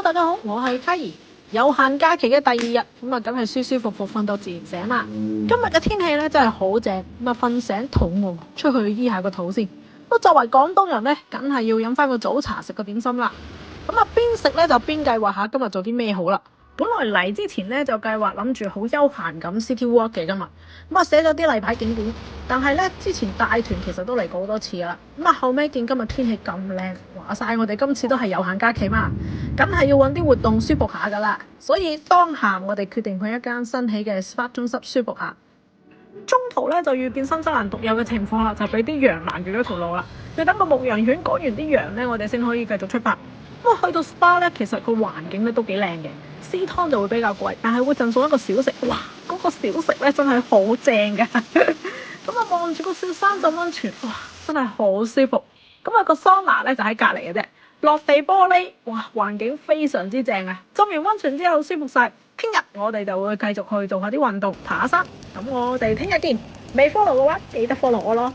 大家好，我係嘉怡。有限假期嘅第二日，咁啊，梗係舒舒服服瞓到自然醒啦。今日嘅天氣咧真係好正，咁啊瞓醒肚餓，出去醫下個肚先。咁作為廣東人咧，梗係要飲翻個早茶，食個點心啦。咁啊，邊食咧就邊計劃下今日做啲咩好啦。本來嚟之前咧就計劃諗住好休閒咁 city walk 嘅今日，咁啊寫咗啲例牌景點，但係咧之前帶團其實都嚟過好多次啦，咁啊後尾見今日天氣咁靚，話晒我哋今次都係有限假期嘛，梗係要揾啲活動舒服下噶啦，所以當下我哋決定去一間新起嘅 SPA 中心舒服下。中途咧就遇見新西蘭獨有嘅情況啦，就俾啲羊攔住咗條路啦，要等個牧羊犬趕完啲羊咧，我哋先可以繼續出發。咁啊去到 SPA 咧，其實個環境咧都幾靚嘅。私湯就會比較貴，但係會贈送一個小食，哇！嗰個小食咧真係好正㗎。咁啊望住個小山浸溫泉，哇！真係好舒服。咁啊個桑拿咧就喺隔離嘅啫，落地玻璃，哇！環境非常之正啊！浸完溫泉之後舒服晒。聽日我哋就會繼續去做下啲運動，爬下山。咁我哋聽日見。未 follow 嘅話，記得 follow 我咯。